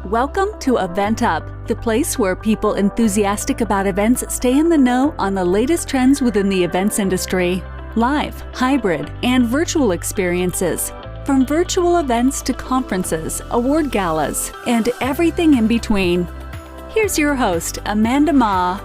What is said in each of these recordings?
Welcome to EventUp, the place where people enthusiastic about events stay in the know on the latest trends within the events industry. Live, hybrid, and virtual experiences. From virtual events to conferences, award galas, and everything in between. Here's your host, Amanda Ma.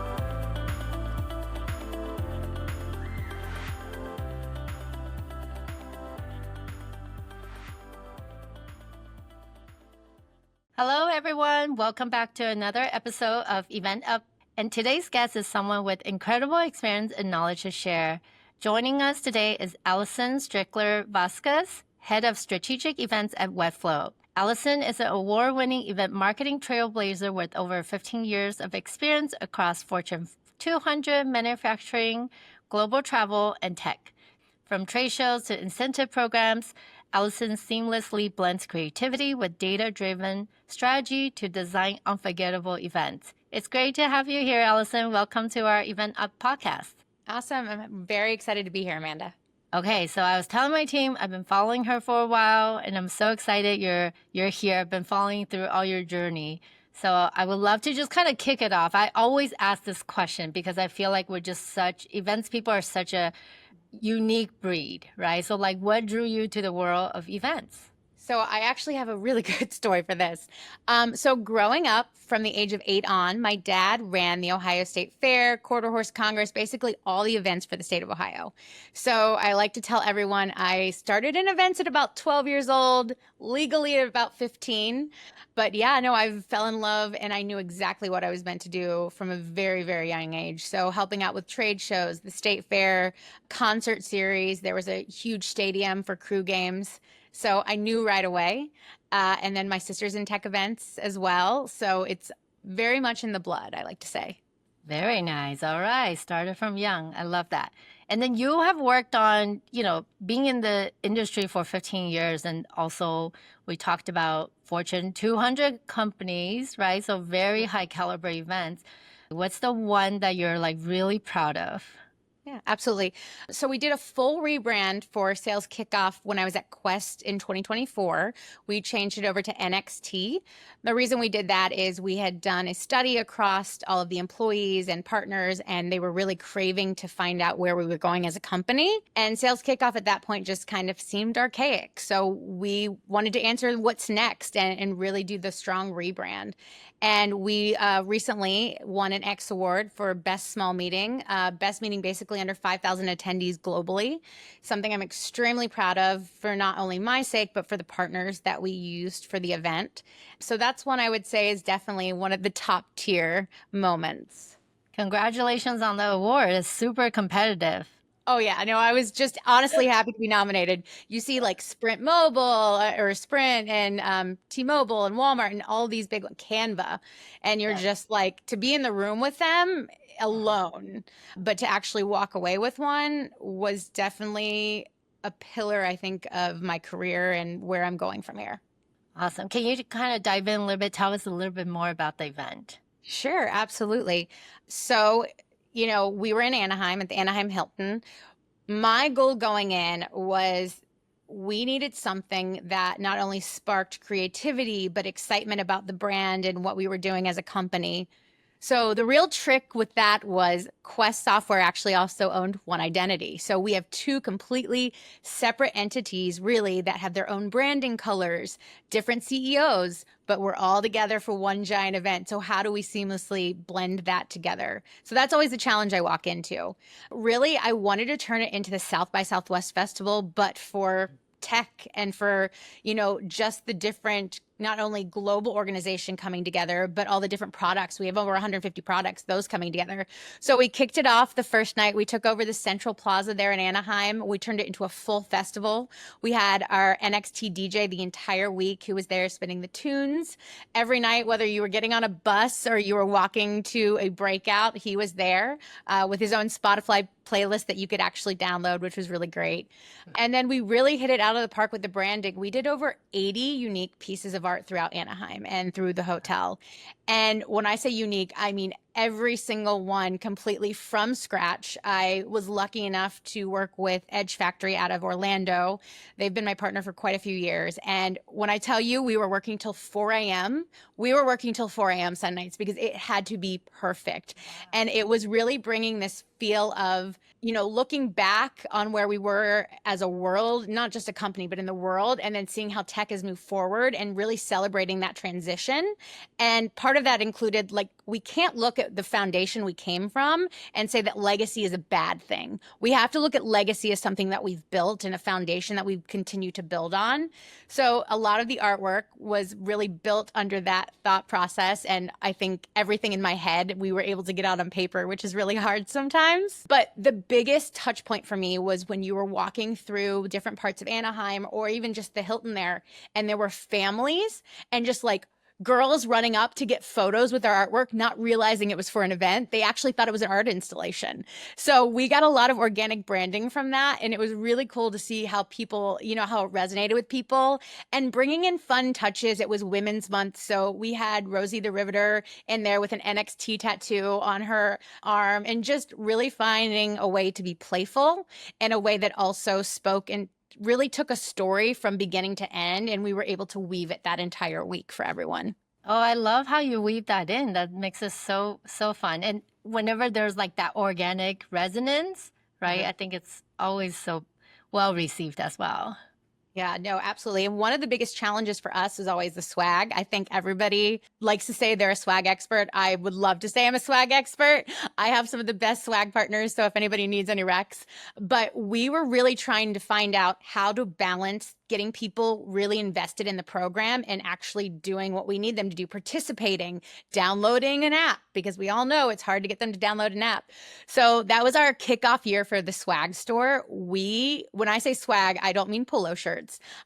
Hello, everyone. Welcome back to another episode of EventUp. And today's guest is someone with incredible experience and knowledge to share. Joining us today is Alyson Strickler-Vásquez, Head of Strategic Events at Webflow. Alyson is an award-winning event marketing trailblazer with over 15 years of experience across Fortune 200 manufacturing, global travel, and tech. From trade shows to incentive programs, Alyson seamlessly blends creativity with data-driven strategy to design unforgettable events. It's great to have you here, Alyson. Welcome to our EventUp podcast. Awesome. I'm very excited to be here, Amanda. Okay, so I was telling my team I've been following her for a while, and I'm so excited you're here. I've been following through all your journey. So I would love to just kind of kick it off. I always ask this question because I feel like we're just events people are such a unique breed, right? So like, what drew you to the world of events? So I actually have a really good story for this. So growing up from the age of 8 on, my dad ran the Ohio State Fair, Quarter Horse Congress, basically all the events for the state of Ohio. So I like to tell everyone I started in events at about 12 years old, legally at about 15. But yeah, no, I fell in love and I knew exactly what I was meant to do from a very, very young age. So helping out with trade shows, the state fair, concert series, there was a huge stadium for crew games. So I knew right away. And then my sister's in tech events as well. So it's very much in the blood, I like to say. Very nice. All right. Started from young. I love that. And then you have worked on, being in the industry for 15 years. And also we talked about Fortune 200 companies, right? So very high caliber events. What's the one that you're like really proud of? Yeah, absolutely. So we did a full rebrand for sales kickoff when I was at Quest in 2024. We changed it over to NXT. The reason we did that is we had done a study across all of the employees and partners, and they were really craving to find out where we were going as a company. And sales kickoff at that point just kind of seemed archaic. So we wanted to answer what's next and really do the strong rebrand. And we recently won an X Award for Best Small Meeting, best meeting basically under 5,000 attendees globally, something I'm extremely proud of for not only my sake, but for the partners that we used for the event. So that's one I would say is definitely one of the top tier moments. Congratulations on the award. It's super competitive. Oh, yeah. No, I was just honestly happy to be nominated. You see like Sprint Mobile or Sprint and T-Mobile and Walmart and all these big Canva. And you're just like, to be in the room with them alone, but to actually walk away with one was definitely a pillar, I think, of my career and where I'm going from here. Awesome. Can you kind of dive in a little bit? Tell us a little bit more about the event. Sure, absolutely. So we were in Anaheim at the Anaheim Hilton. My goal going in was we needed something that not only sparked creativity, but excitement about the brand and what we were doing as a company. So the real trick with that was Quest Software actually also owned One Identity. So we have two completely separate entities really that have their own branding colors, different CEOs, but we're all together for one giant event. So how do we seamlessly blend that together? So that's always the challenge I walk into. Really, I wanted to turn it into the South by Southwest Festival, but for tech and for, just the different, not only global organization coming together, but all the different products. We have over 150 products, those coming together. So we kicked it off the first night. We took over the Central Plaza there in Anaheim. We turned it into a full festival. We had our NXT DJ the entire week who was there spinning the tunes. Every night, whether you were getting on a bus or you were walking to a breakout, he was there with his own Spotify playlist that you could actually download, which was really great. And then we really hit it out of the park with the branding. We did over 80 unique pieces of apart throughout Anaheim and through the hotel. And when I say unique, I mean every single one completely from scratch. I was lucky enough to work with Edge Factory out of Orlando. They've been my partner for quite a few years. And when I tell you we were working till 4 a.m., we were working till 4 a.m. some nights because it had to be perfect. And it was really bringing this feel of, looking back on where we were as a world, not just a company, but in the world, and then seeing how tech has moved forward and really celebrating that transition. And part of that included, we can't look at the foundation we came from and say that legacy is a bad thing. We have to look at legacy as something that we've built and a foundation that we continue to build on. So a lot of the artwork was really built under that thought process. And I think everything in my head, we were able to get out on paper, which is really hard sometimes. But the biggest touch point for me was when you were walking through different parts of Anaheim or even just the Hilton there, and there were families and just girls running up to get photos with our artwork, not realizing it was for an event. They actually thought it was an art installation. So we got a lot of organic branding from that. And it was really cool to see how people, how it resonated with people and bringing in fun touches. It was Women's Month. So we had Rosie the Riveter in there with an NXT tattoo on her arm and just really finding a way to be playful in a way that also spoke and really took a story from beginning to end, and we were able to weave it that entire week for everyone. Oh, I love how you weave that in. That makes it so fun. And whenever there's that organic resonance, right? Mm-hmm. I think it's always so well received as well. Yeah, no, absolutely. And one of the biggest challenges for us is always the swag. I think everybody likes to say they're a swag expert. I would love to say I'm a swag expert. I have some of the best swag partners, so if anybody needs any recs. But we were really trying to find out how to balance getting people really invested in the program and actually doing what we need them to do, participating, downloading an app, because we all know it's hard to get them to download an app. So that was our kickoff year for the swag store. When I say swag, I don't mean polo shirts.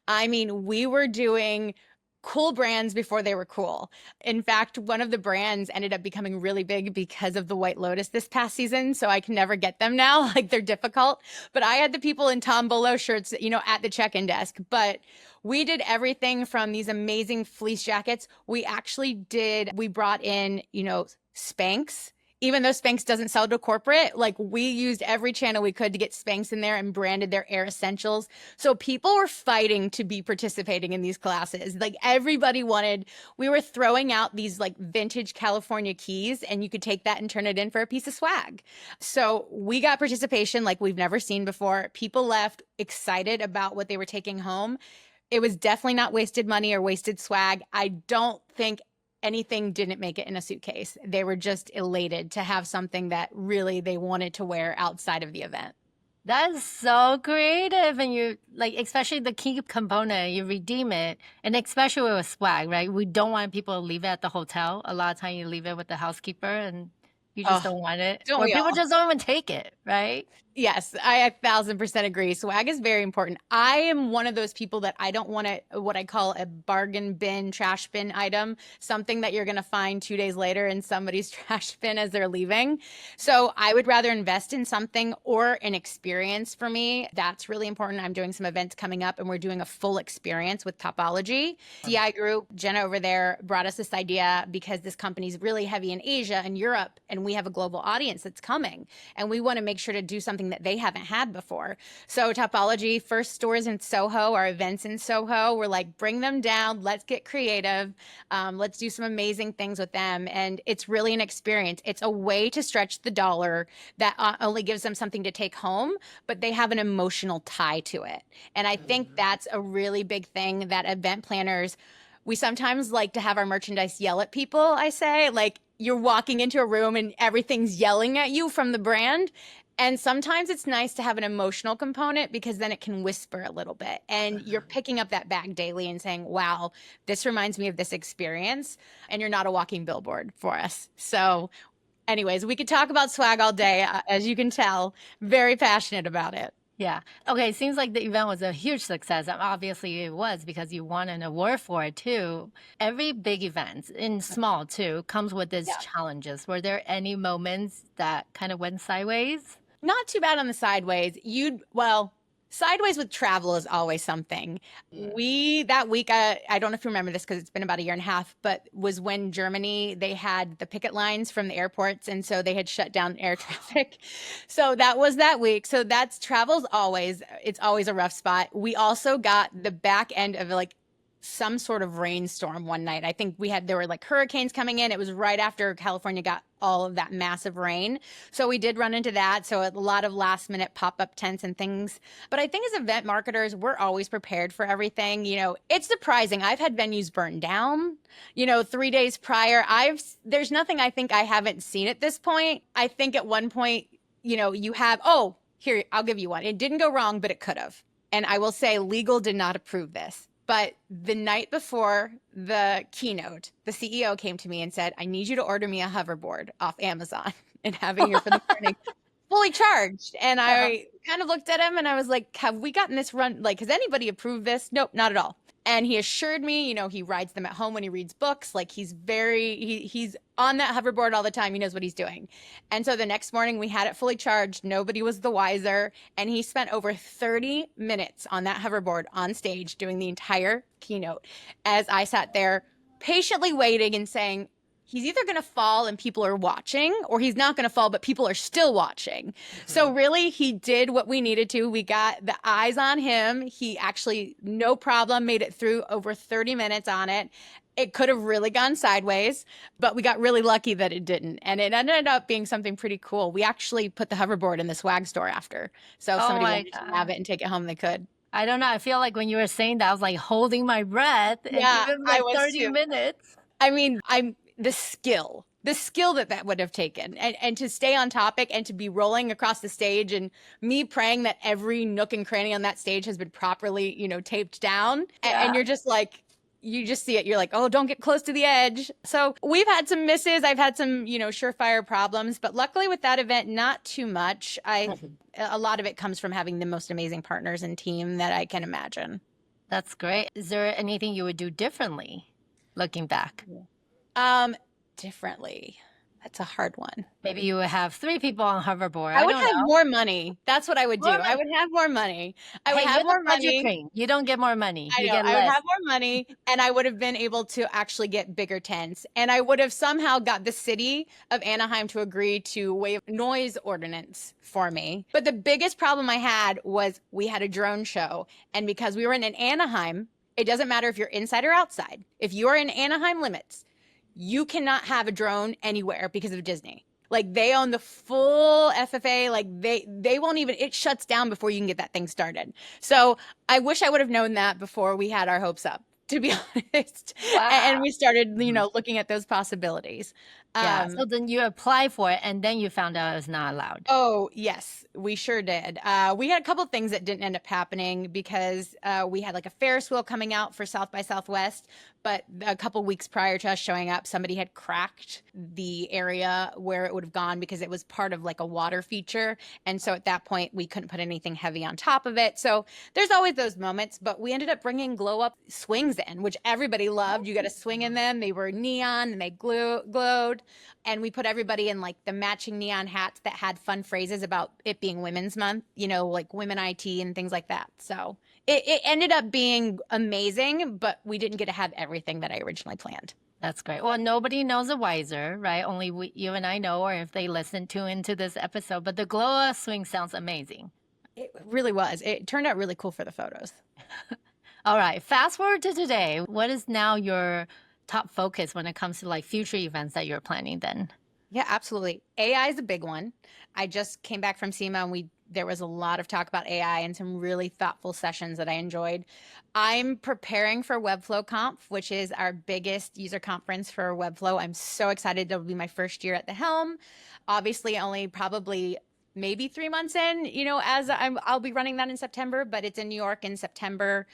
I mean, we were doing cool brands before they were cool. In fact, one of the brands ended up becoming really big because of the White Lotus this past season. So I can never get them now. They're difficult. But I had the people in Tom Bolo shirts, at the check-in desk. But we did everything from these amazing fleece jackets. We brought in, Spanx. Even though Spanx doesn't sell to corporate, we used every channel we could to get Spanx in there and branded their Air Essentials. So people were fighting to be participating in these classes. Everybody we were throwing out these vintage California keys, and you could take that and turn it in for a piece of swag. So we got participation like we've never seen before. People left excited about what they were taking home. It was definitely not wasted money or wasted swag. I don't think anything didn't make it in a suitcase. They were just elated to have something that really they wanted to wear outside of the event. That is so creative. And you especially the key component, you redeem it. And especially with swag, right? We don't want people to leave it at the hotel. A lot of time you leave it with the housekeeper and you just don't want it. Or people just don't even take it, right? Yes, I 1,000% agree. Swag is very important. I am one of those people that I don't want what I call a bargain bin, trash bin item, something that you're going to find 2 days later in somebody's trash bin as they're leaving. So I would rather invest in something or an experience for me. That's really important. I'm doing some events coming up and we're doing a full experience with Topology. CI Group, Jenna over there brought us this idea because this company's really heavy in Asia and Europe, and we have a global audience that's coming. And we want to make sure to do something that they haven't had before. So Topology, first stores in Soho, our events in Soho, we're bring them down. Let's get creative. Let's do some amazing things with them. And it's really an experience. It's a way to stretch the dollar that only gives them something to take home, but they have an emotional tie to it. And I think that's a really big thing that event planners, we sometimes like to have our merchandise yell at people, I say. You're walking into a room and everything's yelling at you from the brand. And sometimes it's nice to have an emotional component because then it can whisper a little bit and you're picking up that bag daily and saying, wow, this reminds me of this experience. And you're not a walking billboard for us. So anyways, we could talk about swag all day. As you can tell, very passionate about it. Yeah. Okay. It seems like the event was a huge success. Obviously it was because you won an award for it too. Every big event, in small too, comes with its challenges. Were there any moments that kind of went sideways? Not too bad on the sideways. Sideways with travel is always something. That week, I don't know if you remember this because it's been about a year and a half, but was when Germany, they had the picket lines from the airports. And so they had shut down air traffic. So that was that week. So it's always a rough spot. We also got the back end of like some sort of rainstorm one night. I think there were like hurricanes coming in. It was right after California got all of that massive rain. So we did run into that. So a lot of last minute pop-up tents and things. But I think as event marketers, we're always prepared for everything. It's surprising. I've had venues burn down, 3 days prior. There's nothing I think I haven't seen at this point. I think at one point, you have, here, I'll give you one. It didn't go wrong, but it could have. And I will say legal did not approve this. But the night before the keynote, the CEO came to me and said, I need you to order me a hoverboard off Amazon and have it here for the morning, fully charged. And I kind of looked at him and I was like, have we gotten this run? Like, has anybody approved this? Nope, not at all. And he assured me, he rides them at home when he reads books. Like he's on that hoverboard all the time. He knows what he's doing. And so the next morning we had it fully charged. Nobody was the wiser. And he spent over 30 minutes on that hoverboard on stage doing the entire keynote as I sat there patiently waiting and saying, he's either going to fall and people are watching, or he's not going to fall, but people are still watching. So really, he did what we needed to. We got the eyes on him. He actually, no problem, made it through over 30 minutes on it. It could have really gone sideways, but we got really lucky that it didn't. And it ended up being something pretty cool. We actually put the hoverboard in the swag store after. So if somebody wanted to have it and take it home, they could. I don't know. I feel like when you were saying that, I was like holding my breath. And even like 30 minutes. I mean, the skill that would have taken and to stay on topic and to be rolling across the stage and me praying that every nook and cranny on that stage has been properly, taped down. And you're just like, you just see it. You're like, oh, don't get close to the edge. So we've had some misses. I've had some, surefire problems, but luckily with that event, not too much. A lot of it comes from having the most amazing partners and team that I can imagine. That's great. Is there anything you would do differently looking back? Differently. That's a hard one. Maybe you would have 3 people on hoverboard. I would have more money. That's what I would do. I would have more money. I would have more money. You don't get more money. I would have more money, and I would have been able to actually get bigger tents. And I would have somehow got the city of Anaheim to agree to waive noise ordinance for me. But the biggest problem I had was we had a drone show. And because we were in Anaheim, it doesn't matter if you're inside or outside. If you are in Anaheim limits, you cannot have a drone anywhere because of Disney. Like they own the full FFA. Like they won't even, it shuts down before you can get that thing started. So I wish I would have known that before we had our hopes up, to be honest. Wow. And we started, looking at those possibilities. Yeah. So then you apply for it and then you found out it was not allowed. Oh, yes, we sure did. We had a couple of things that didn't end up happening because we had like a Ferris wheel coming out for South by Southwest. But a couple of weeks prior to us showing up, somebody had cracked the area where it would have gone because it was part of like a water feature. And so at that point, we couldn't put anything heavy on top of it. So there's always those moments, but we ended up bringing glow up swings in, which everybody loved. You got a swing in them. They were neon and they glowed. And we put everybody in like the matching neon hats that had fun phrases about it being Women's Month, like women IT and things like that. So it ended up being amazing, but we didn't get to have everything that I originally planned. That's great. Well, nobody knows the wiser, right? Only you and I know, or if they listen into this episode. But the glow swing sounds amazing. It really was. It turned out really cool for the photos. All right. Fast forward to today. What is now your top focus when it comes to like future events that you're planning then? Yeah, absolutely. AI is a big one. I just came back from SEMA and there was a lot of talk about AI and some really thoughtful sessions that I enjoyed. I'm preparing for Webflow Conf, which is our biggest user conference for Webflow. I'm so excited. It'll be my first year at the helm. Obviously, only probably maybe 3 months in, as I'll be running that in September, but it's in New York in September.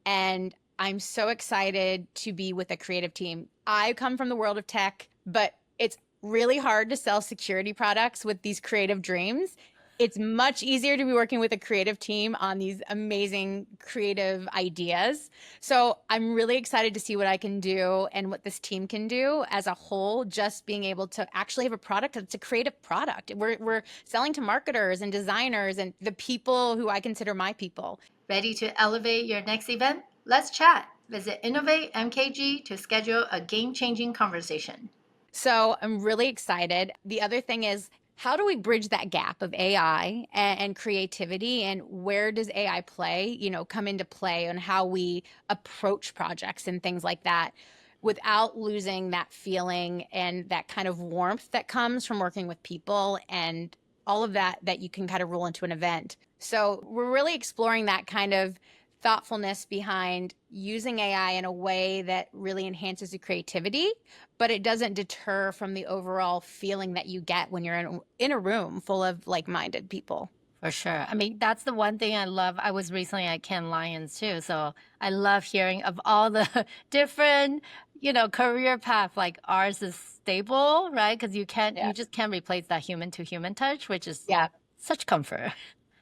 And I'm so excited to be with a creative team. I come from the world of tech, but it's really hard to sell security products with these creative dreams. It's much easier to be working with a creative team on these amazing creative ideas. So I'm really excited to see what I can do and what this team can do as a whole, just being able to actually have a product that's a creative product. We're selling to marketers and designers and the people who I consider my people. Ready to elevate your next event? Let's chat. Visit Innovate MKG to schedule a game-changing conversation. So I'm really excited. The other thing is, how do we bridge that gap of AI and creativity, and where does AI come into play on how we approach projects and things like that without losing that feeling and that kind of warmth that comes from working with people and all of that you can kind of roll into an event. So we're really exploring that kind of thoughtfulness behind using AI in a way that really enhances the creativity, but it doesn't deter from the overall feeling that you get when you're in a room full of like-minded people. For sure. I mean, that's the one thing I love. I was recently at Cannes Lions too, so I love hearing of all the different, career path. Like ours is stable, right? Because you just can't replace that human to human touch, which is such comfort.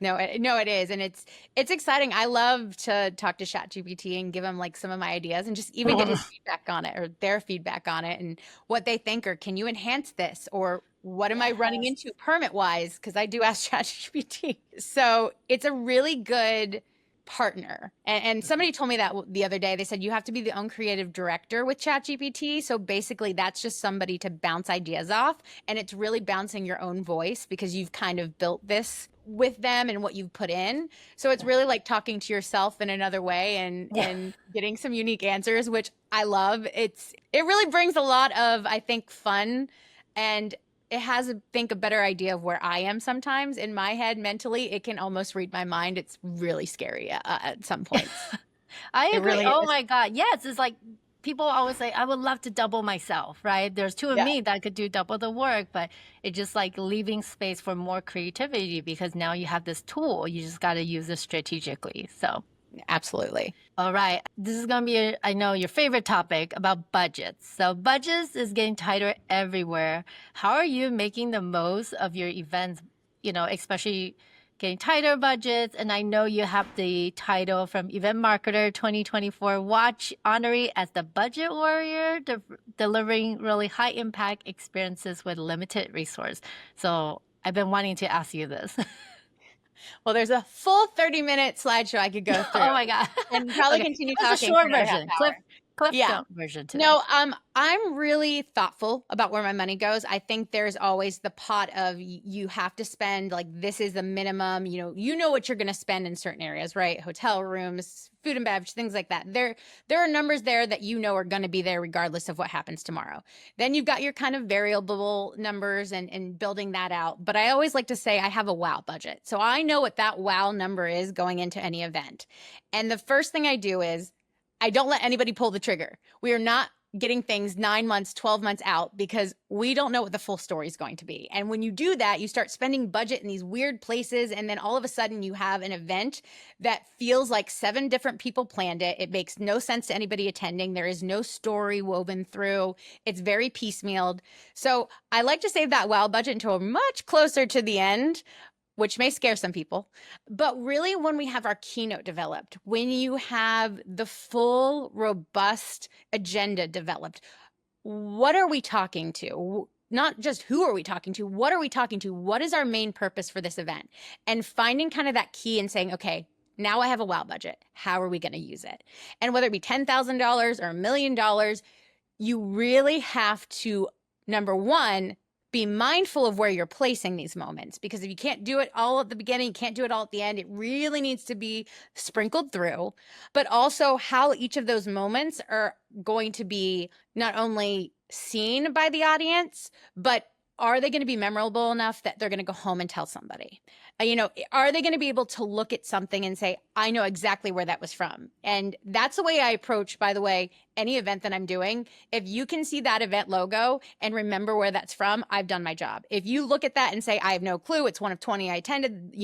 No, it is. And it's exciting. I love to talk to ChatGPT and give them like some of my ideas and just even get his feedback on it or their feedback on it and what they think, or can you enhance this? Or what am I running into permit wise? Because I do ask ChatGPT. So it's a really good partner. And somebody told me that the other day. They said you have to be the own creative director with ChatGPT. So basically that's just somebody to bounce ideas off. And it's really bouncing your own voice because you've kind of built this with them and what you've put in. So it's really like talking to yourself in another way and getting some unique answers, which I love. It really brings a lot of, I think, fun, and it has, I think, a better idea of where I am sometimes in my head mentally. It can almost read my mind. It's really scary at some points. I agree. Really oh is. My God. Yes. It's like people always say, I would love to double myself, right? There's two of me that could do double the work, but it's just like leaving space for more creativity because now you have this tool. You just got to use it strategically. So absolutely. All right. This is going to be, I know, your favorite topic about budgets. So budgets is getting tighter everywhere. How are you making the most of your events, especially getting tighter budgets? And I know you have the title from Event Marketer 2024 Watch honoree as the budget warrior, delivering really high impact experiences with limited resource. So I've been wanting to ask you this. Well, there's a full 30-minute slideshow I could go through. Oh my God. And probably continue talking. That's a short version. Cliff note version today. No, I'm really thoughtful about where my money goes. I think there's always the pot of you have to spend, like, this is the minimum, you know what you're going to spend in certain areas, right? Hotel rooms, food and beverage, things like that. There are numbers there that are going to be there regardless of what happens tomorrow. Then you've got your kind of variable numbers and building that out. But I always like to say I have a wow budget. So I know what that wow number is going into any event. And the first thing I do is I don't let anybody pull the trigger. We are not getting things 9 months, 12 months out because we don't know what the full story is going to be. And when you do that, you start spending budget in these weird places. And then all of a sudden you have an event that feels like 7 different people planned it. It makes no sense to anybody attending. There is no story woven through. It's very piecemealed. So I like to save that wow budget until much closer to the end, which may scare some people. But really, when we have our keynote developed, when you have the full, robust agenda developed, what are we talking to? Not just who are we talking to, what are we talking to? What is our main purpose for this event? And finding kind of that key and saying, okay, now I have a wow budget. How are we going to use it? And whether it be $10,000 or $1 million, you really have to, number one, be mindful of where you're placing these moments, because if you can't do it all at the beginning, you can't do it all at the end, it really needs to be sprinkled through, but also how each of those moments are going to be not only seen by the audience, but are they going to be memorable enough that they're going to go home and tell somebody? Are they going to be able to look at something and say, I know exactly where that was from? And that's the way I approach, by the way, any event that I'm doing. If you can see that event logo and remember where that's from, I've done my job. If you look at that and say, I have no clue, it's one of 20 I attended,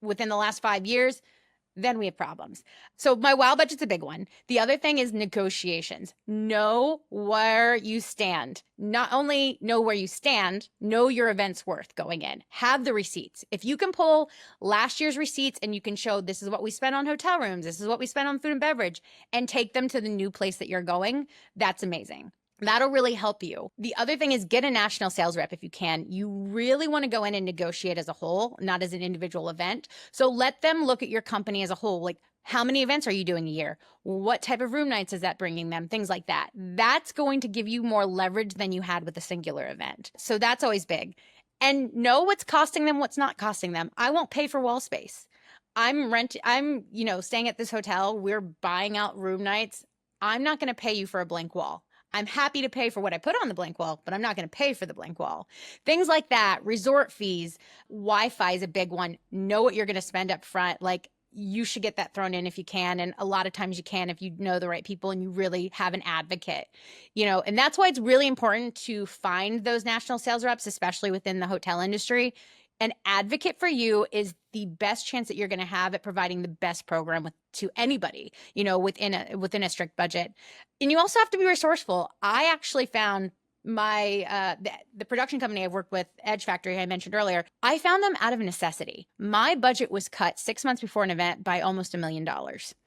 within the last 5 years, then we have problems. So my wow budget's a big one. The other thing is negotiations. Know where you stand. Not only know where you stand, know your event's worth going in. Have the receipts. If you can pull last year's receipts and you can show this is what we spent on hotel rooms, this is what we spent on food and beverage, and take them to the new place that you're going, that's amazing. That'll really help you. The other thing is get a national sales rep if you can. You really want to go in and negotiate as a whole, not as an individual event. So let them look at your company as a whole. Like, how many events are you doing a year? What type of room nights is that bringing them? Things like that. That's going to give you more leverage than you had with a singular event. So that's always big. And know what's costing them, what's not costing them. I won't pay for wall space. I'm staying at this hotel. We're buying out room nights. I'm not going to pay you for a blank wall. I'm happy to pay for what I put on the blank wall, but I'm not going to pay for the blank wall. Things like that, resort fees, Wi-Fi is a big one. Know what you're going to spend up front. Like, you should get that thrown in if you can. And a lot of times you can if you know the right people and you really have an advocate, and that's why it's really important to find those national sales reps, especially within the hotel industry. An advocate for you is the best chance that you're going to have at providing the best program to anybody, within a strict budget. And you also have to be resourceful. I actually found my the production company I've worked with, Edge Factory, I mentioned earlier, I found them out of necessity. My budget was cut 6 months before an event by almost $1 million.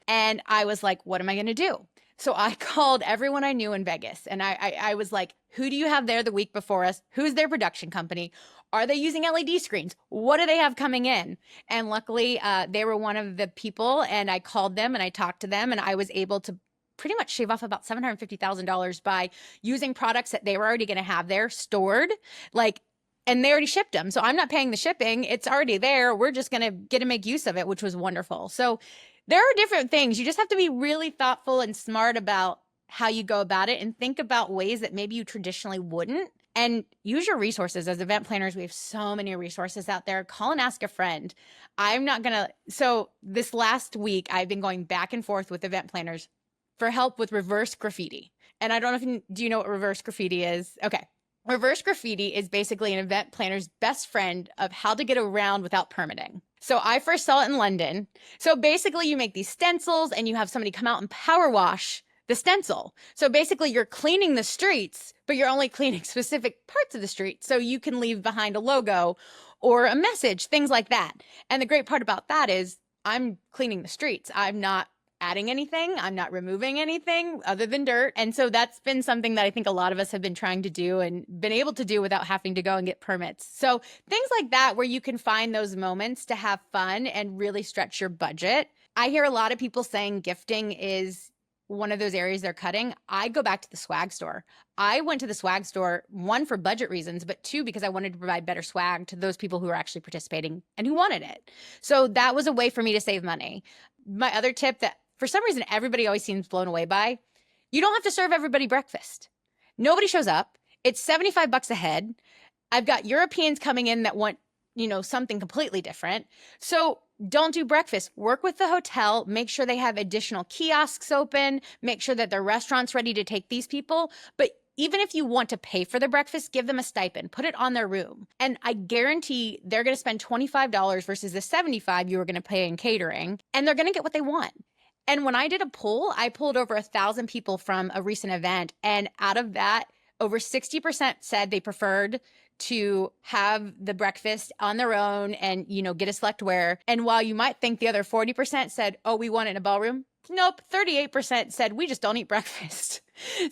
And I was like, what am I going to do? So I called everyone I knew in Vegas and I was like, who do you have there the week before us? Who's their production company? Are they using LED screens? What do they have coming in? And luckily, they were one of the people, and I called them and I talked to them, and I was able to pretty much shave off about $750,000 by using products that they were already going to have there stored, and they already shipped them. So I'm not paying the shipping. It's already there. We're just going to get to make use of it, which was wonderful. So there are different things. You just have to be really thoughtful and smart about how you go about it and think about ways that maybe you traditionally wouldn't. And use your resources. As event planners, we have so many resources out there. Call and ask a friend. So this last week, I've been going back and forth with event planners for help with reverse graffiti. And I don't know do you know what reverse graffiti is? Okay. Reverse graffiti is basically an event planner's best friend of how to get around without permitting. So I first saw it in London. So basically you make these stencils and you have somebody come out and power wash the stencil. So basically you're cleaning the streets, but you're only cleaning specific parts of the street. So you can leave behind a logo or a message, things like that. And the great part about that is I'm cleaning the streets. I'm not adding anything. I'm not removing anything other than dirt. And so that's been something that I think a lot of us have been trying to do and been able to do without having to go and get permits. So things like that, where you can find those moments to have fun and really stretch your budget. I hear a lot of people saying gifting is one of those areas they're cutting. I go back to the swag store. I went to the swag store, one, for budget reasons, but two, because I wanted to provide better swag to those people who are actually participating and who wanted it. So that was a way for me to save money. My other tip that for some reason everybody always seems blown away by, you don't have to serve everybody breakfast. Nobody shows up. It's $75 a head. I've got Europeans coming in that want, something completely different. So don't do breakfast. Work with the hotel. Make sure they have additional kiosks open. Make sure that their restaurant's ready to take these people. But even if you want to pay for the breakfast, give them a stipend. Put it on their room. And I guarantee they're going to spend $25 versus the $75 you were going to pay in catering. And they're going to get what they want. And when I did a poll, I pulled over 1,000 people from a recent event. And out of that, over 60% said they preferred to have the breakfast on their own and, get a select wear. And while you might think the other 40% said, oh, we want it in a ballroom. Nope. 38% said, we just don't eat breakfast.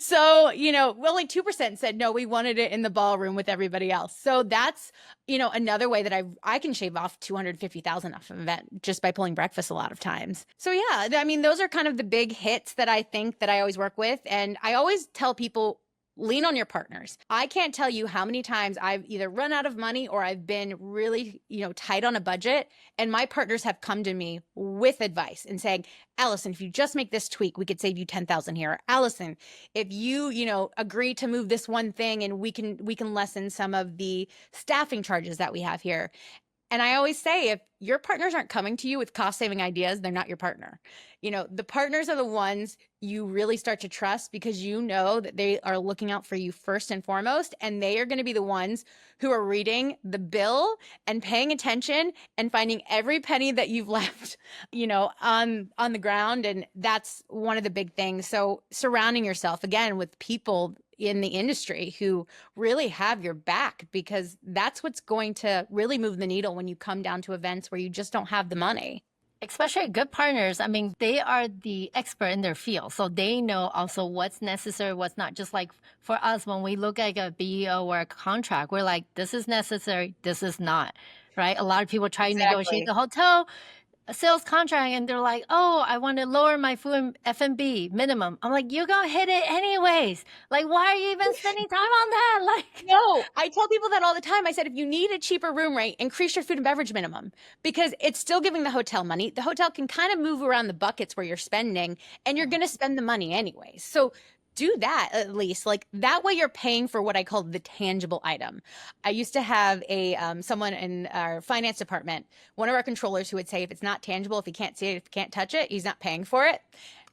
So, only 2% said, no, we wanted it in the ballroom with everybody else. So that's, another way that I can shave off $250,000 off an event just by pulling breakfast a lot of times. So yeah, those are kind of the big hits that I think that I always work with. And I always tell people, lean on your partners. I can't tell you how many times I've either run out of money or I've been really, tight on a budget. And my partners have come to me with advice and saying, Alyson, if you just make this tweak, we could save you $10,000 here. Alyson, if you, agree to move this one thing and we can lessen some of the staffing charges that we have here. And I always say, if your partners aren't coming to you with cost saving ideas, they're not your partner. The partners are the ones you really start to trust because you know that they are looking out for you first and foremost. And they are going to be the ones who are reading the bill and paying attention and finding every penny that you've left, on the ground. And that's one of the big things. So surrounding yourself again with people in the industry who really have your back, because that's what's going to really move the needle when you come down to events where you just don't have the money. Especially good partners. I mean, they are the expert in their field. So they know also what's necessary, what's not. Just like for us, when we look at a BEO or a contract, we're like, this is necessary, this is not, right? A lot of people try to negotiate the hotel a sales contract and they're like, oh, I want to lower my food and F&B minimum. I'm like, you're going to hit it anyways. Like, why are you even spending time on that? Like, no, I tell people that all the time. I said, if you need a cheaper room rate, increase your food and beverage minimum, because it's still giving the hotel money. The hotel can kind of move around the buckets where you're spending, and you're going to spend the money anyways. So do that at least. Like that way you're paying for what I call the tangible item. I used to have someone in our finance department, one of our controllers, who would say, if it's not tangible, if he can't see it, if he can't touch it, he's not paying for it.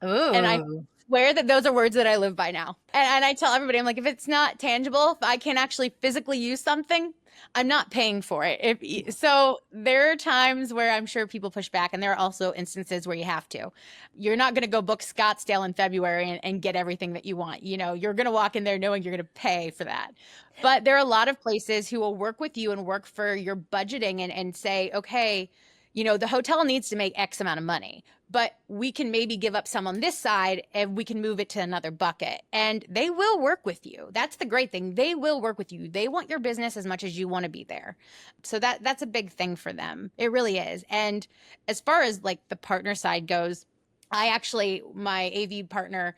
ooh. And I swear that those are words that I live by now. And I tell everybody, I'm like, if it's not tangible, if I can't actually physically use something, I'm not paying for it. So there are times where I'm sure people push back, and there are also instances where you have to. You're not going to go book Scottsdale in February and get everything that you want. You're going to walk in there knowing you're going to pay for that. But there are a lot of places who will work with you and work for your budgeting and say, okay, the hotel needs to make X amount of money, but we can maybe give up some on this side and we can move it to another bucket. And they will work with you. That's the great thing. They will work with you. They want your business as much as you want to be there. So that's a big thing for them. It really is. And as far as like the partner side goes, my AV partner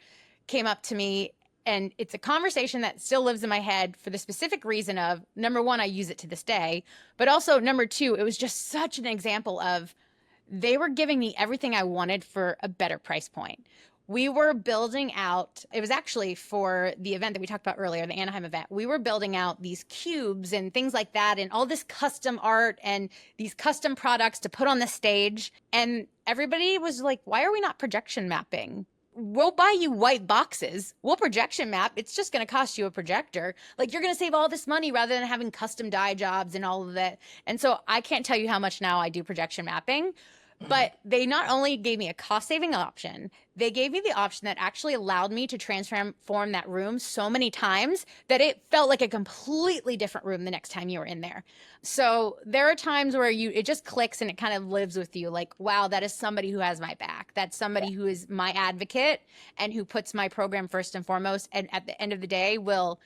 came up to me, and it's a conversation that still lives in my head for the specific reason of, number one, I use it to this day, but also number two, it was just such an example of they were giving me everything I wanted for a better price point. We were building out, it was actually for the event that we talked about earlier, the Anaheim event. We were building out these cubes and things like that, and all this custom art and these custom products to put on the stage. And everybody was like, why are we not projection mapping? We'll buy you white boxes. We'll projection map. It's just going to cost you a projector. Like, you're going to save all this money rather than having custom dye jobs and all of that. And so I can't tell you how much now I do projection mapping. But they not only gave me a cost-saving option, they gave me the option that actually allowed me to transform that room so many times that it felt like a completely different room the next time you were in there. So there are times where it just clicks and it kind of lives with you. Like, wow, that is somebody who has my back. That's somebody who is my advocate and who puts my program first and foremost. And at the end of the day, will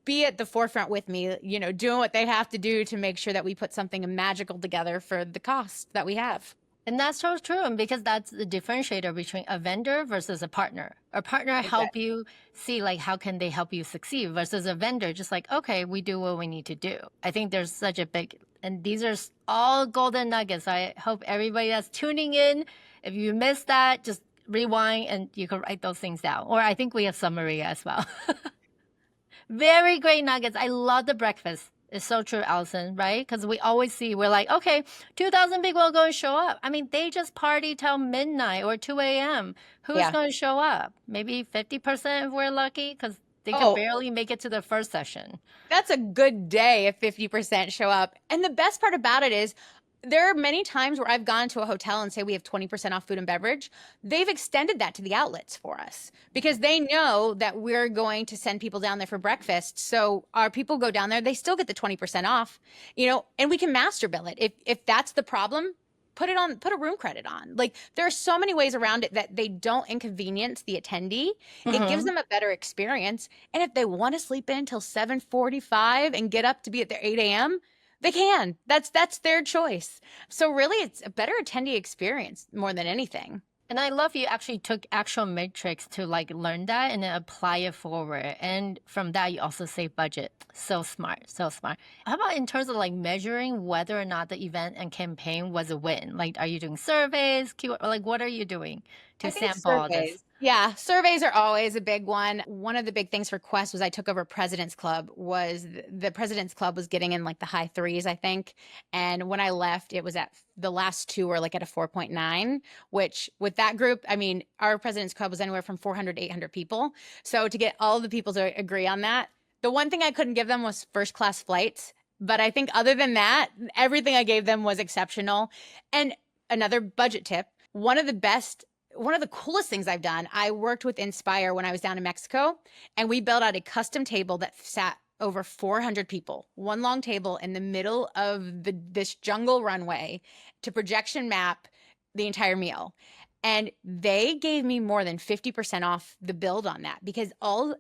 be at the forefront with me, doing what they have to do to make sure that we put something magical together for the cost that we have. And that's so true. And because that's the differentiator between a vendor versus a partner. A partner help you see, like, how can they help you succeed, versus a vendor just like, okay, we do what we need to do. I think there's such a big, and these are all golden nuggets. I hope everybody that's tuning in, if you missed that, just rewind and you can write those things down. Or I think we have summary as well. Very great nuggets. I love the breakfast. It's so true, Alyson, right? Because we always see, we're like, okay, 2,000 people are going to show up. I mean, they just party till midnight or 2 a.m. Who's going to show up? Maybe 50% if we're lucky, because they can barely make it to the first session. That's a good day if 50% show up. And the best part about it is, there are many times where I've gone to a hotel and say we have 20% off food and beverage. They've extended that to the outlets for us because they know that we're going to send people down there for breakfast. So our people go down there, they still get the 20% off, and we can master bill it. If that's the problem, put a room credit on. Like, there are so many ways around it that they don't inconvenience the attendee. It gives them a better experience. And if they want to sleep in till 7:45 and get up to be at their 8 a.m., they can. That's their choice. So really, it's a better attendee experience more than anything. And I love you actually took actual metrics to like learn that and then apply it forward. And from that, you also save budget. So smart, so smart. How about in terms of like measuring whether or not the event and campaign was a win? Like, are you doing surveys? Like, what are you doing to think sample this? surveys. Yeah, surveys are always a big one. One of the big things for Quest was I took over President's Club. Was the President's Club was getting in like the high threes, I think. And when I left, it was at the last two were like at a 4.9, which with that group, I mean, our President's Club was anywhere from 400 to 800 people. So to get all the people to agree on that, the one thing I couldn't give them was first class flights. But I think other than that, everything I gave them was exceptional. And another budget tip, one of the coolest things I've done, I worked with Inspire when I was down in Mexico, and we built out a custom table that sat over 400 people, one long table in the middle of this jungle runway to projection map the entire meal. And they gave me more than 50% off the build on that because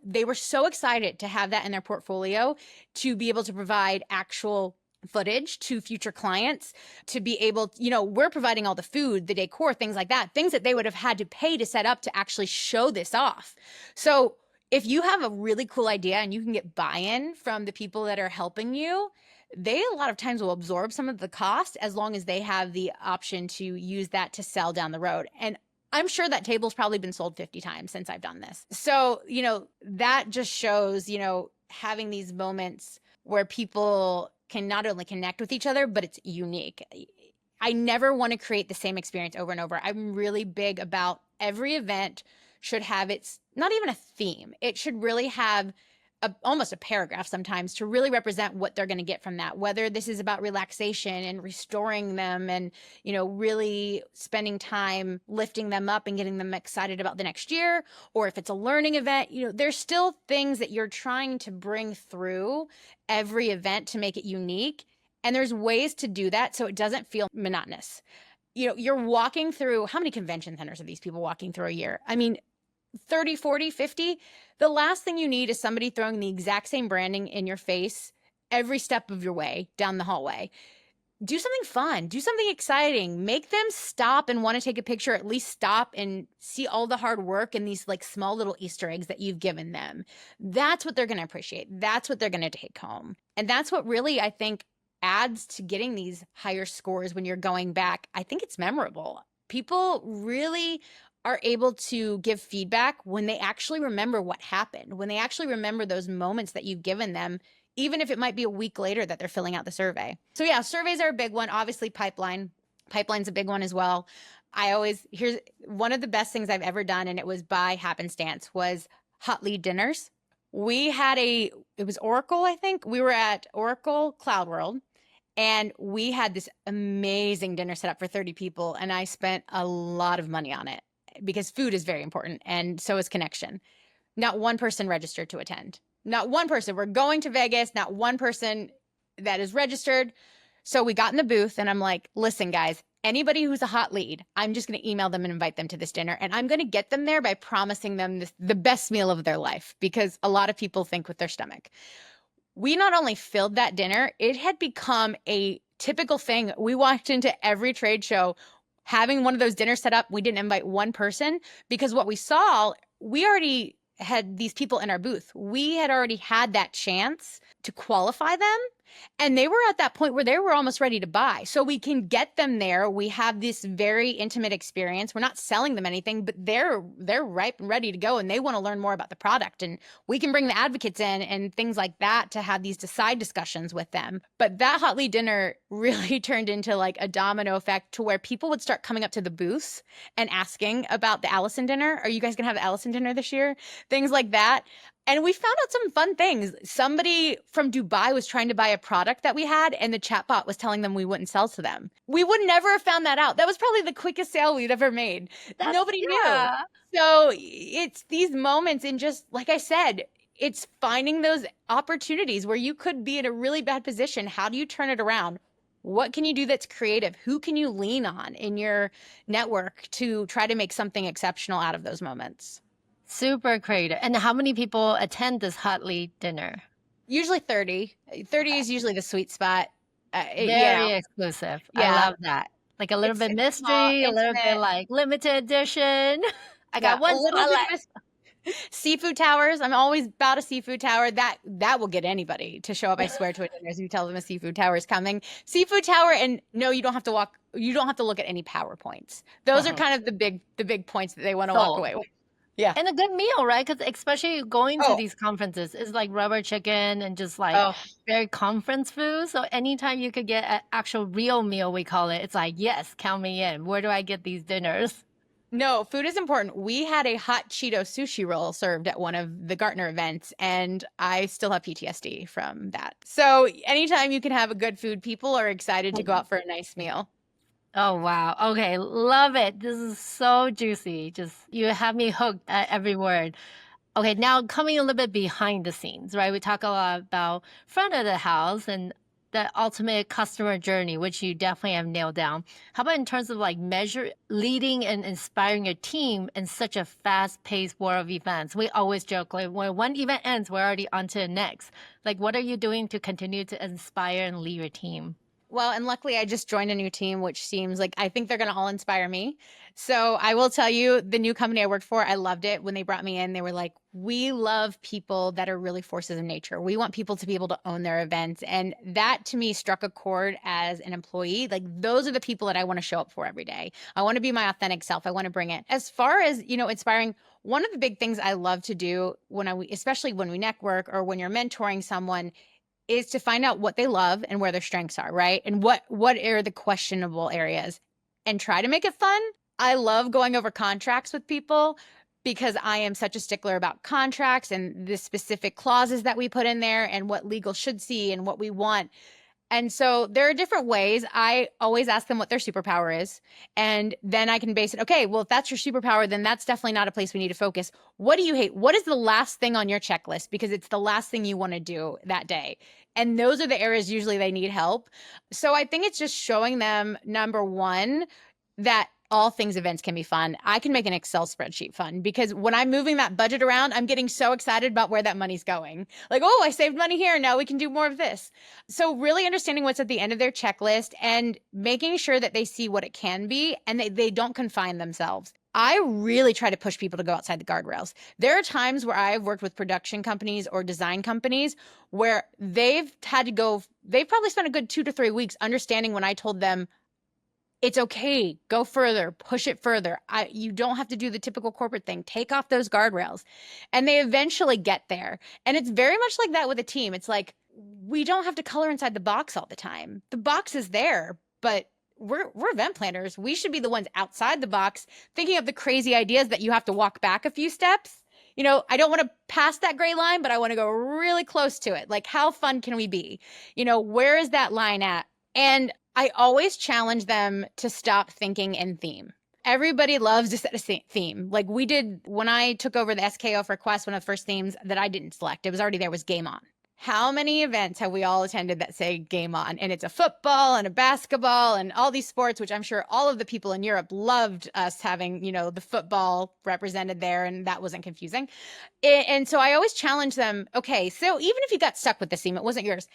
they were so excited to have that in their portfolio to be able to provide actual footage to future clients, to be able, we're providing all the food, the decor, things like that, things that they would have had to pay to set up to actually show this off. So if you have a really cool idea and you can get buy-in from the people that are helping you, they a lot of times will absorb some of the cost as long as they have the option to use that to sell down the road. And I'm sure that table's probably been sold 50 times since I've done this. So, that just shows, having these moments where people can not only connect with each other, but it's unique. I never want to create the same experience over and over. I'm really big about every event should have not even a theme. It should really have almost a paragraph sometimes to really represent what they're going to get from that, whether this is about relaxation and restoring them and, really spending time lifting them up and getting them excited about the next year, or if it's a learning event, there's still things that you're trying to bring through every event to make it unique. And there's ways to do that so it doesn't feel monotonous. You're walking through, how many convention centers are these people walking through a year? I mean, 30, 40, 50. The last thing you need is somebody throwing the exact same branding in your face every step of your way down the hallway. Do something fun, do something exciting, make them stop and want to take a picture, at least stop and see all the hard work and these like small little Easter eggs that you've given them. That's what they're going to appreciate. That's what they're going to take home. And that's what really, I think, adds to getting these higher scores when you're going back. I think it's memorable. People really are able to give feedback when they actually remember what happened, when they actually remember those moments that you've given them, even if it might be a week later that they're filling out the survey. So yeah, surveys are a big one. Obviously, pipeline's a big one as well. Here's one of the best things I've ever done, and it was by happenstance, was hot lead dinners. It was Oracle, I think. We were at Oracle Cloud World, and we had this amazing dinner set up for 30 people, and I spent a lot of money on it because food is very important, and so is connection. Not one person registered to attend. Not one person. We're going to Vegas, not one person that is registered. So we got in the booth, and I'm like, listen, guys, anybody who's a hot lead, I'm just going to email them and invite them to this dinner, and I'm going to get them there by promising them the best meal of their life, because a lot of people think with their stomach. We not only filled that dinner, it had become a typical thing. We walked into every trade show having one of those dinners set up. We didn't invite one person because what we saw, we already had these people in our booth. We had already had that chance to qualify them. And they were at that point where they were almost ready to buy. So we can get them there. We have this very intimate experience. We're not selling them anything, but they're ripe and ready to go, and they want to learn more about the product. And we can bring the advocates in and things like that to have these side discussions with them. But that hot lead dinner really turned into like a domino effect to where people would start coming up to the booths and asking about the Alyson dinner. Are you guys going to have the Alyson dinner this year? Things like that. And we found out some fun things. Somebody from Dubai was trying to buy a product that we had, and the chatbot was telling them we wouldn't sell to them. We would never have found that out. That was probably the quickest sale we'd ever made. Nobody knew. So it's these moments, and just like I said, it's finding those opportunities where you could be in a really bad position. How do you turn it around? What can you do that's creative? Who can you lean on in your network to try to make something exceptional out of those moments? Super creative. And how many people attend this hot lead dinner? Usually 30. 30 is usually the sweet spot. Very exclusive. Yeah. I love that. Like a little bit mystery, a little bit like limited edition. I got one spot left. Seafood towers. I'm always about a seafood tower. That will get anybody to show up. I swear to it. As you tell them a seafood tower is coming. Seafood tower, and no, you don't have to walk. You don't have to look at any PowerPoints. Those are kind of the big points that they want to walk away with. Yeah. And a good meal, right? Because especially going to these conferences is like rubber chicken and just like very conference food. So anytime you could get an actual real meal, we call it, it's like, yes, count me in. Where do I get these dinners? No, food is important. We had a hot Cheeto sushi roll served at one of the Gartner events, and I still have PTSD from that. So anytime you can have a good food, people are excited to go out for a nice meal. Oh, wow. Okay. Love it. This is so juicy. Just, you have me hooked at every word. Okay. Now coming a little bit behind the scenes, right? We talk a lot about front of the house and the ultimate customer journey, which you definitely have nailed down. How about in terms of like leading and inspiring your team in such a fast paced world of events? We always joke like when one event ends, we're already on to the next. Like, what are you doing to continue to inspire and lead your team? Well, and luckily I just joined a new team, which seems like I think they're going to all inspire me. So I will tell you, the new company I worked for, I loved it. When they brought me in, they were like, we love people that are really forces of nature. We want people to be able to own their events. And that to me struck a chord as an employee. Like, those are the people that I want to show up for every day. I want to be my authentic self. I want to bring it. As far as, inspiring, one of the big things I love to do especially when we network or when you're mentoring someone, is to find out what they love and where their strengths are, right? And what are the questionable areas, and try to make it fun. I love going over contracts with people because I am such a stickler about contracts and the specific clauses that we put in there and what legal should see and what we want. And so there are different ways. I always ask them what their superpower is. And then I can base it. Okay, well, if that's your superpower, then that's definitely not a place we need to focus. What do you hate? What is the last thing on your checklist? Because it's the last thing you want to do that day. And those are the areas usually they need help. So I think it's just showing them, number one, that all things events can be fun. I can make an Excel spreadsheet fun because when I'm moving that budget around, I'm getting so excited about where that money's going. Like, oh, I saved money here. Now we can do more of this. So really understanding what's at the end of their checklist and making sure that they see what it can be and they don't confine themselves. I really try to push people to go outside the guardrails. There are times where I've worked with production companies or design companies where they've probably spent a good 2 to 3 weeks understanding when I told them, it's okay, go further, push it further. You don't have to do the typical corporate thing. Take off those guardrails. And they eventually get there. And it's very much like that with a team. It's like, we don't have to color inside the box all the time. The box is there, but we're event planners. We should be the ones outside the box thinking of the crazy ideas that you have to walk back a few steps. I don't want to pass that gray line, but I want to go really close to it. Like, how fun can we be? Where is that line at? And I always challenge them to stop thinking in theme. Everybody loves to set a theme. Like we did when I took over the SKO for Quest, one of the first themes that I didn't select, it was already there, was Game On. How many events have we all attended that say Game On? And it's a football and a basketball and all these sports, which I'm sure all of the people in Europe loved us having, the football represented there, and that wasn't confusing. And so I always challenge them, okay, so even if you got stuck with the theme, it wasn't yours.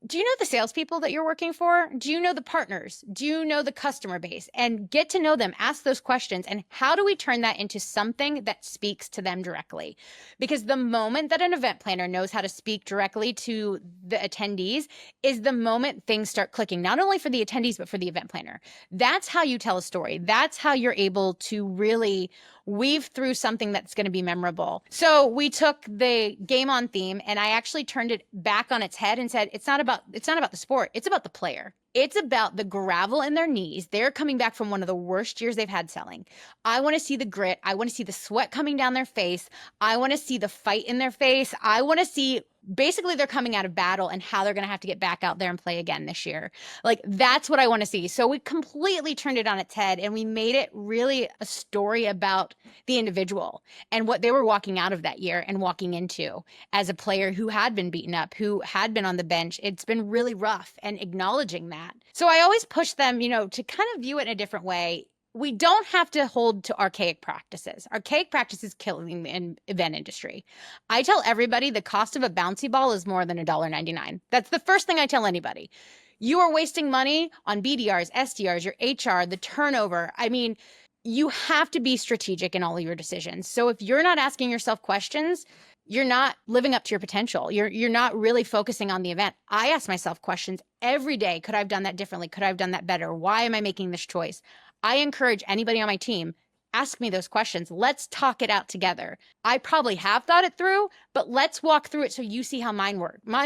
Do you know the salespeople that you're working for? Do you know the partners? Do you know the customer base? And get to know them, ask those questions. And how do we turn that into something that speaks to them directly? Because the moment that an event planner knows how to speak directly to the attendees is the moment things start clicking, not only for the attendees, but for the event planner. That's how you tell a story. That's how you're able to really weave through something that's going to be memorable. So we took the Game On theme and I actually turned it back on its head and said, it's not about the sport. It's about the player. It's about the gravel in their knees. They're coming back from one of the worst years they've had selling. I want to see the grit. I want to see the sweat coming down their face. I want to see the fight in their face. I want to see basically they're coming out of battle and how they're going to have to get back out there and play again this year. Like, that's what I want to see. So we completely turned it on its head and we made it really a story about the individual and what they were walking out of that year and walking into as a player who had been beaten up, who had been on the bench. It's been really rough, and acknowledging that. So I always push them, to kind of view it in a different way. We don't have to hold to archaic practices. Archaic practices killing the event industry. I tell everybody the cost of a bouncy ball is more than $1.99. That's the first thing I tell anybody. You are wasting money on BDRs, SDRs, your HR, the turnover. I mean, you have to be strategic in all of your decisions. So if you're not asking yourself questions, you're not living up to your potential. You're not really focusing on the event. I ask myself questions every day. Could I have done that differently? Could I have done that better? Why am I making this choice? I encourage anybody on my team, ask me those questions. Let's talk it out together. I probably have thought it through, but let's walk through it so you see how my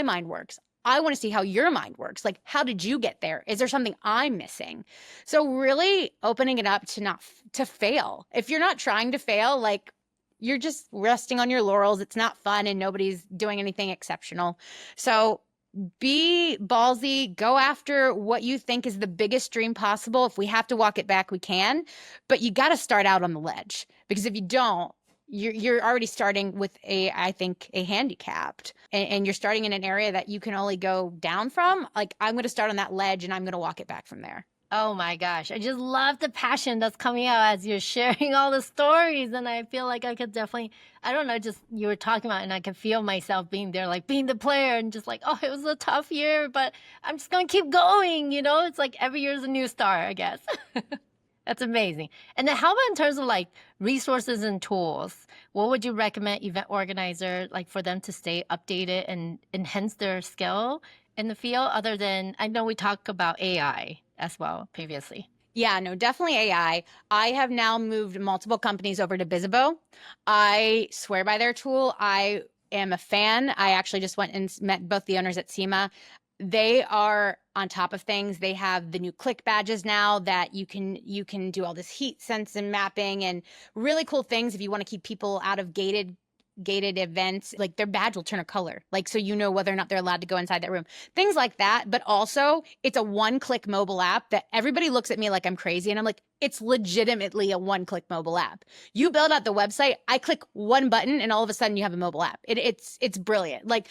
mind works. I want to see how your mind works. Like, how did you get there? Is there something I'm missing? So really opening it up to fail. If you're not trying to fail, like, you're just resting on your laurels. It's not fun and nobody's doing anything exceptional. So be ballsy, go after what you think is the biggest dream possible. If we have to walk it back, we can, but you got to start out on the ledge, because if you don't, you're already starting with I think a handicapped, and you're starting in an area that you can only go down from. Like, I'm going to start on that ledge and I'm going to walk it back from there. Oh my gosh. I just love the passion that's coming out as you're sharing all the stories. And I feel like I could definitely, I don't know, just you were talking about, and I could feel myself being there, like being the player and just like, oh, it was a tough year, but I'm just going to keep going. You know, it's like every year is a new star, I guess. That's amazing. And then how about in terms of like resources and tools? What would you recommend event organizer, like for them to stay updated and enhance their skill in the field, other than, I know we talked about AI as well previously? Yeah, no, definitely AI. I have now moved multiple companies over to Bizzabo. I swear by their tool. I am a fan. I actually just went and met both the owners at SEMA. They are on top of things. They have the new click badges now that you can do all this heat sense and mapping and really cool things if you want to keep people out of gated events. Like, their badge will turn a color, like, so you know whether or not they're allowed to go inside that room, things like that. But also, it's a one-click mobile app that everybody looks at me like I'm crazy, and I'm like, it's legitimately a one-click mobile app. You build out the website, I click one button, and all of a sudden you have a mobile app. It's brilliant. Like,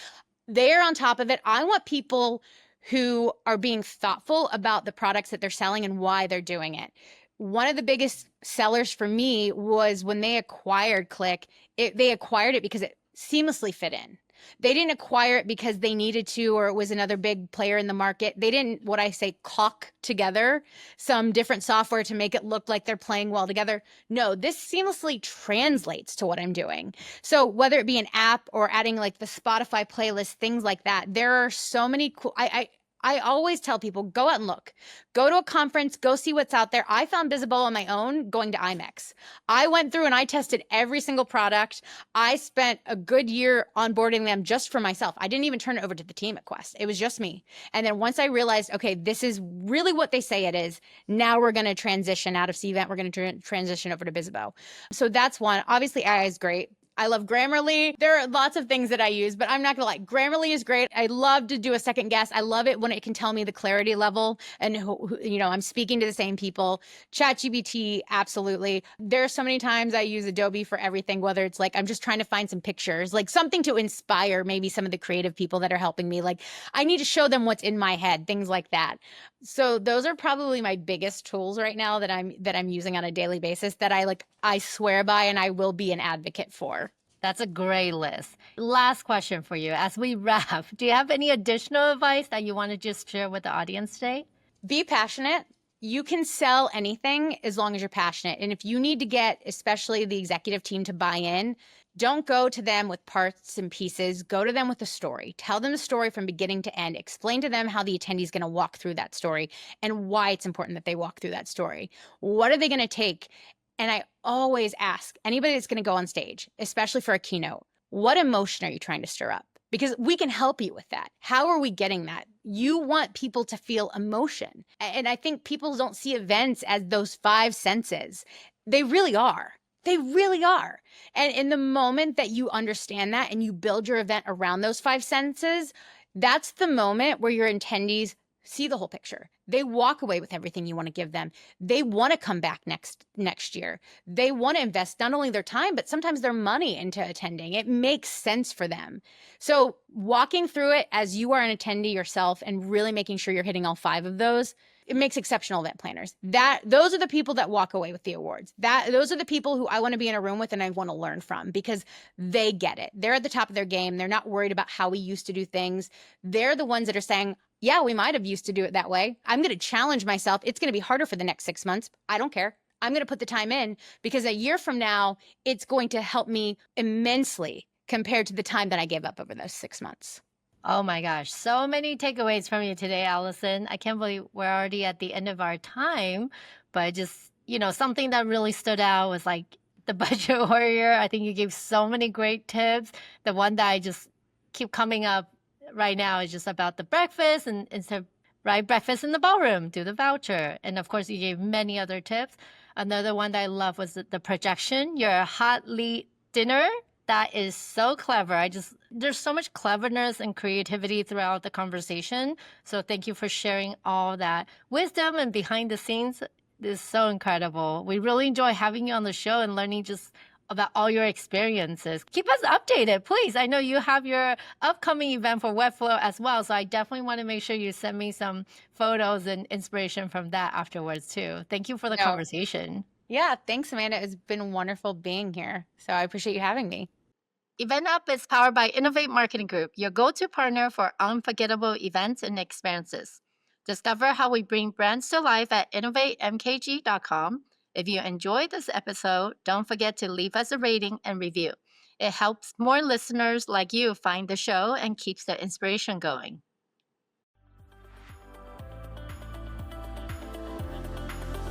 they're on top of it. I want people who are being thoughtful about the products that they're selling and why they're doing it. One of the biggest sellers for me was when they acquired Click. They acquired it because it seamlessly fit in. They didn't acquire it because they needed to, or it was another big player in the market. They didn't, what I say, caulk together some different software to make it look like they're playing well together. No, this seamlessly translates to what I'm doing. So whether it be an app or adding like the Spotify playlist, things like that, there are so many cool, I always tell people, go out and look. Go to a conference, go see what's out there. I found Bizzabo on my own going to IMEX. I went through and I tested every single product. I spent a good year onboarding them just for myself. I didn't even turn it over to the team at Quest. It was just me. And then once I realized, okay, this is really what they say it is, now we're going to transition out of Cvent. We're going to transition over to Bizzabo. So that's one. Obviously, AI is great. I love Grammarly. There are lots of things that I use, but I'm not gonna lie. Grammarly is great. I love to do a second guess. I love it when it can tell me the clarity level and I'm speaking to the same people. ChatGPT, absolutely. There are so many times I use Adobe for everything, whether it's like I'm just trying to find some pictures, like something to inspire maybe some of the creative people that are helping me. Like, I need to show them what's in my head, things like that. So those are probably my biggest tools right now that I'm using on a daily basis that I swear by and I will be an advocate for. That's a great list. Last question for you as we wrap. Do you have any additional advice that you want to just share with the audience today? Be passionate. You can sell anything as long as you're passionate. And if you need to get, especially the executive team, to buy in, don't go to them with parts and pieces. Go to them with a story. Tell them the story from beginning to end. Explain to them how the attendee is going to walk through that story and why it's important that they walk through that story. What are they going to take? And I always ask anybody that's going to go on stage, especially for a keynote, what emotion are you trying to stir up? Because we can help you with that. How are we getting that? You want people to feel emotion. And I think people don't see events as those five senses. They really are. They really are. And in the moment that you understand that and you build your event around those five senses, that's the moment where your attendees see the whole picture. They walk away with everything you want to give them. They want to come back next year. They want to invest not only their time, but sometimes their money into attending. It makes sense for them. So walking through it as you are an attendee yourself and really making sure you're hitting all five of those, it makes exceptional event planners. Those are the people that walk away with the awards. Those are the people who I want to be in a room with and I want to learn from because they get it. They're at the top of their game. They're not worried about how we used to do things. They're the ones that are saying, yeah, we might have used to do it that way. I'm going to challenge myself. It's going to be harder for the next 6 months. I don't care. I'm going to put the time in because a year from now, it's going to help me immensely compared to the time that I gave up over those 6 months. Oh my gosh, so many takeaways from you today, Alyson. I can't believe we're already at the end of our time, but just, something that really stood out was like the budget warrior. I think you gave so many great tips. The one that I just keep coming up right now is just about the breakfast and instead of right breakfast in the ballroom, do the voucher. And of course, you gave many other tips. Another one that I love was the projection, your hot lead dinner. That is so clever. There's so much cleverness and creativity throughout the conversation. So thank you for sharing all that wisdom and behind the scenes. This is so incredible. We really enjoy having you on the show and learning just about all your experiences. Keep us updated, please. I know you have your upcoming event for Webflow as well. So I definitely want to make sure you send me some photos and inspiration from that afterwards too. Thank you for the conversation. Yeah, thanks, Amanda. It's been wonderful being here. So I appreciate you having me. EventUp is powered by Innovate Marketing Group, your go-to partner for unforgettable events and experiences. Discover how we bring brands to life at innovatemkg.com. If you enjoyed this episode, don't forget to leave us a rating and review. It helps more listeners like you find the show and keeps the inspiration going.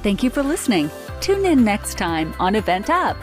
Thank you for listening. Tune in next time on EventUp.